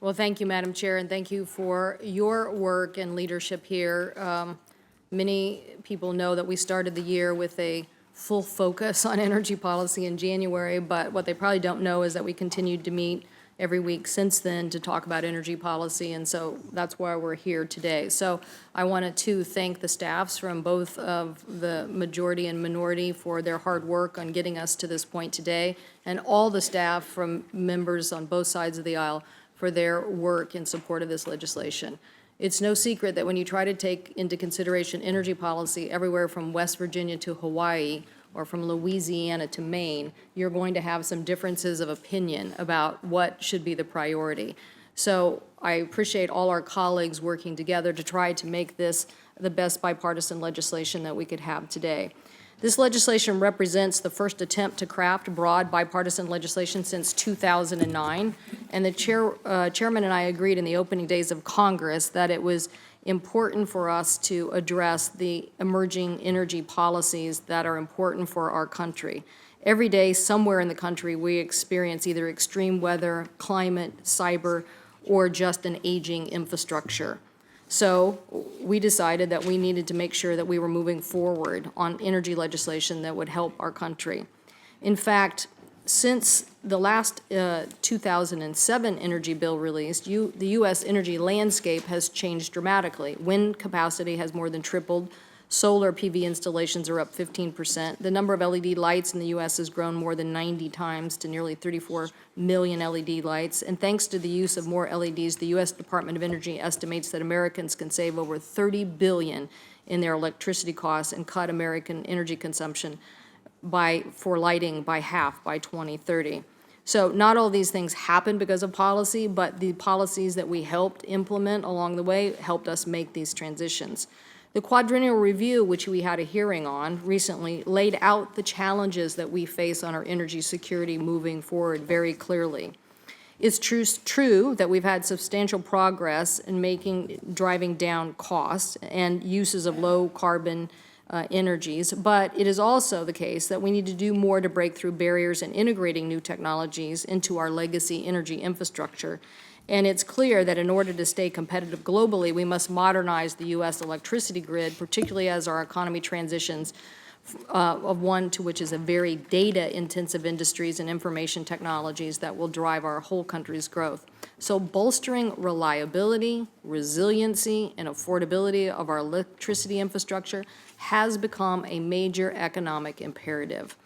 Well, thank you, Madam Chair, and thank you for your work and leadership here. Many people know that we started the year with a full focus on energy policy in January, but what they probably don't know is that we continued to meet every week since then to talk about energy policy, and so that's why we're here today. So I wanted to thank the staffs from both of the majority and minority for their hard work on getting us to this point today, and all the staff from members on both sides of the aisle for their work in support of this legislation. It's no secret that when you try to take into consideration energy policy everywhere from West Virginia to Hawaii or from Louisiana to Maine, you're going to have some differences of opinion about what should be the priority. So I appreciate all our colleagues working together to try to make this the best bipartisan legislation that we could have today. This legislation represents the first attempt to craft broad bipartisan legislation since 2009, and the chairman and I agreed in the opening days of Congress that it was important for us to address the emerging energy policies that are important for our country. Every day, somewhere in the country, we experience either extreme weather, climate, cyber, or just an aging infrastructure. So we decided that we needed to make sure that we were moving forward on energy legislation that would help our country. In fact, since the last 2007 energy bill released, the U.S. energy landscape has changed dramatically. Wind capacity has more than tripled. Solar PV installations are up 15%. The number of LED lights in the U.S. has grown more than 90 times to nearly 34 million LED lights. And thanks to the use of more LEDs, the U.S. Department of Energy estimates that Americans can save over $30 billion in their electricity costs and cut American energy consumption for lighting by half by 2030. So not all these things happen because of policy, but the policies that we helped implement along the way helped us make these transitions. The quadrennial review, which we had a hearing on recently, laid out the challenges that we face on our energy security moving forward very clearly. It's true that we've had substantial progress in driving down costs and uses of low carbon energies, but it is also the case that we need to do more to break through barriers and integrating new technologies into our legacy energy infrastructure. And it's clear that in order to stay competitive globally, we must modernize the U.S. electricity grid, particularly as our economy transitions of one to which is a very data-intensive industries and information technologies that will drive our whole country's growth. So bolstering reliability, resiliency, and affordability of our electricity infrastructure has become a major economic imperative.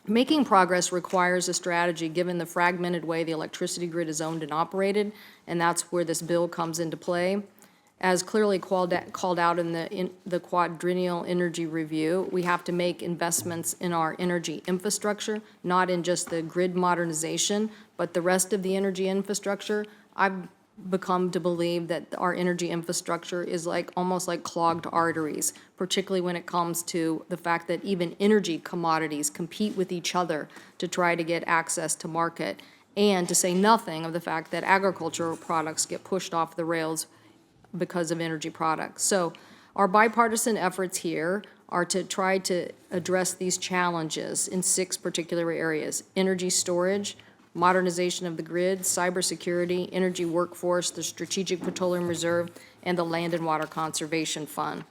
Making progress requires a strategy given the fragmented way the electricity grid is owned and operated, and that's where this bill comes into play. As clearly called out in the quadrennial energy review, we have to make investments in our energy infrastructure, not in just the grid modernization, but the rest of the energy infrastructure. I've become to believe that our energy infrastructure is almost like clogged arteries, particularly when it comes to the fact that even energy commodities compete with each other to try to get access to market, and to say nothing of the fact that agricultural products get pushed off the rails because of energy products. So our bipartisan efforts here are to try to address these challenges in 6 particular areas: energy storage, modernization of the grid, cybersecurity, energy workforce, the Strategic Petroleum Reserve, and the Land and Water Conservation Fund.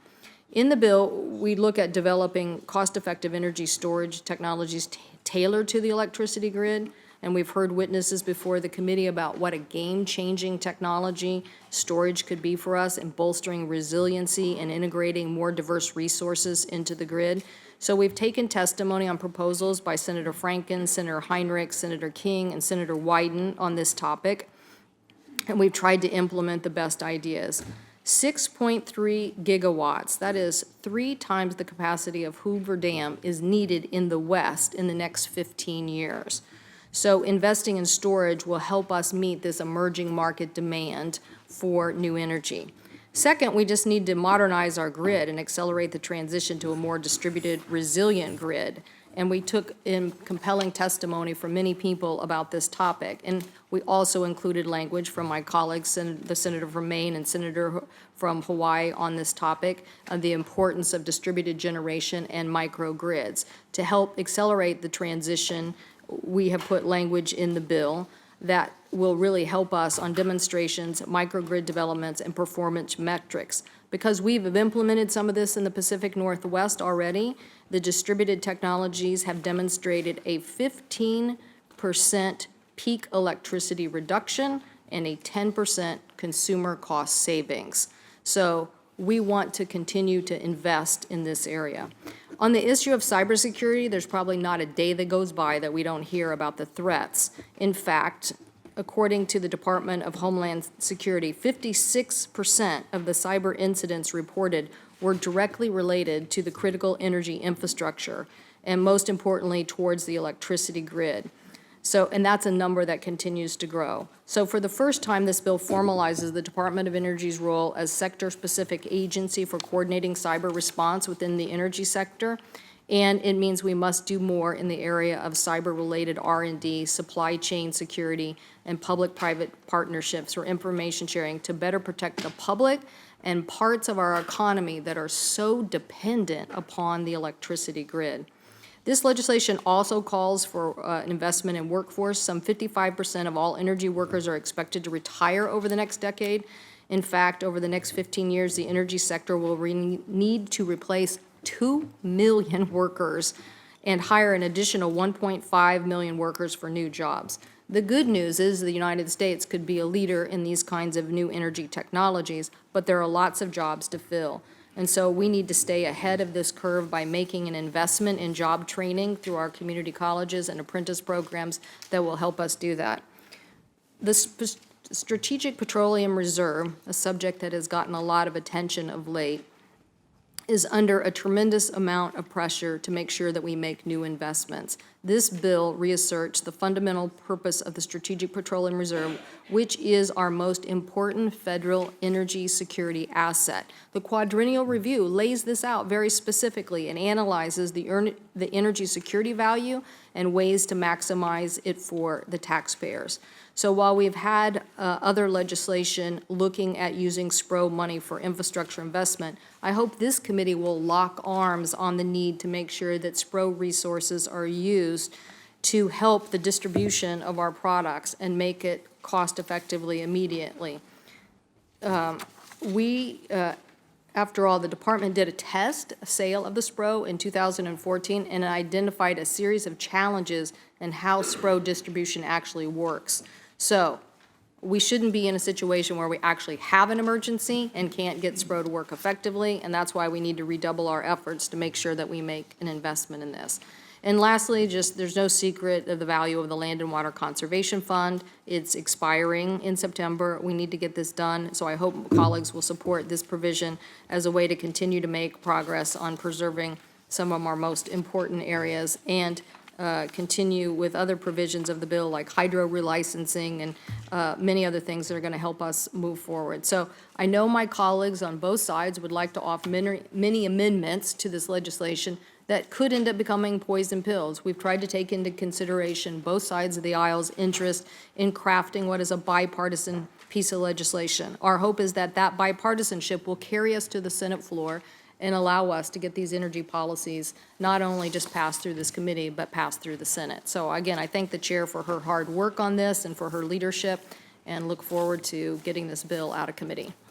In the bill, we look at developing cost-effective energy storage technologies tailored to the electricity grid, and we've heard witnesses before the committee about what a game-changing technology storage could be for us in bolstering resiliency and integrating more diverse resources into the grid. So we've taken testimony on proposals by Senator Franken, Senator Heinrich, Senator King, and Senator Wyden on this topic, and we've tried to implement the best ideas. 6.3 gigawatts, that is 3 times the capacity of Hoover Dam, is needed in the West in the next 15 years. So investing in storage will help us meet this emerging market demand for new energy. Second, we just need to modernize our grid and accelerate the transition to a more distributed, resilient grid. And we took in compelling testimony from many people about this topic. And we also included language from my colleagues, the senator from Maine and senator from Hawaii on this topic, the importance of distributed generation and microgrids. To help accelerate the transition, we have put language in the bill that will really help us on demonstrations, microgrid developments, and performance metrics. Because we've implemented some of this in the Pacific Northwest already, the distributed technologies have demonstrated a 15% peak electricity reduction and a 10% consumer cost savings. So we want to continue to invest in this area. On the issue of cybersecurity, there's probably not a day that goes by that we don't hear about the threats. In fact, according to the Department of Homeland Security, 56% of the cyber incidents reported were directly related to the critical energy infrastructure, and most importantly, towards the electricity grid. So, and that's a number that continues to grow. So for the first time, this bill formalizes the Department of Energy's role as sector-specific agency for coordinating cyber response within the energy sector, and it means we must do more in the area of cyber-related R&D, supply chain security, and public-private partnerships or information sharing to better protect the public and parts of our economy that are so dependent upon the electricity grid. This legislation also calls for an investment in workforce. Some 55% of all energy workers are expected to retire over the next decade. In fact, over the next 15 years, the energy sector will need to replace 2 million workers and hire an additional 1.5 million workers for new jobs. The good news is the United States could be a leader in these kinds of new energy technologies, but there are lots of jobs to fill. And so we need to stay ahead of this curve by making an investment in job training through our community colleges and apprentice programs that will help us do that. The Strategic Petroleum Reserve, a subject that has gotten a lot of attention of late, is under a tremendous amount of pressure to make sure that we make new investments. This bill reasserts the fundamental purpose of the Strategic Petroleum Reserve, which is our most important federal energy security asset. The quadrennial review lays this out very specifically and analyzes the energy security value and ways to maximize it for the taxpayers. So while we've had other legislation looking at using SPRO money for infrastructure investment, I hope this committee will lock arms on the need to make sure that SPRO resources are used to help the distribution of our products and make it cost effectively immediately. After all, the department did a sale of the SPRO in 2014 and identified a series of challenges in how SPRO distribution actually works. So we shouldn't be in a situation where we actually have an emergency and can't get SPRO to work effectively, and that's why we need to redouble our efforts to make sure that we make an investment in this. And lastly, just there's no secret of the value of the Land and Water Conservation Fund. It's expiring in September. We need to get this done, so I hope colleagues will support this provision as a way to continue to make progress on preserving some of our most important areas and continue with other provisions of the bill like hydro relicensing and many other things that are going to help us move forward. So I know my colleagues on both sides would like to offer many amendments to this legislation that could end up becoming poison pills. We've tried to take into consideration both sides of the aisle's interest in crafting what is a bipartisan piece of legislation. Our hope is that that bipartisanship will carry us to the Senate floor and allow us to get these energy policies not only just passed through this committee, but passed through the Senate. So again, I thank the chair for her hard work on this and for her leadership, and look forward to getting this bill out of committee.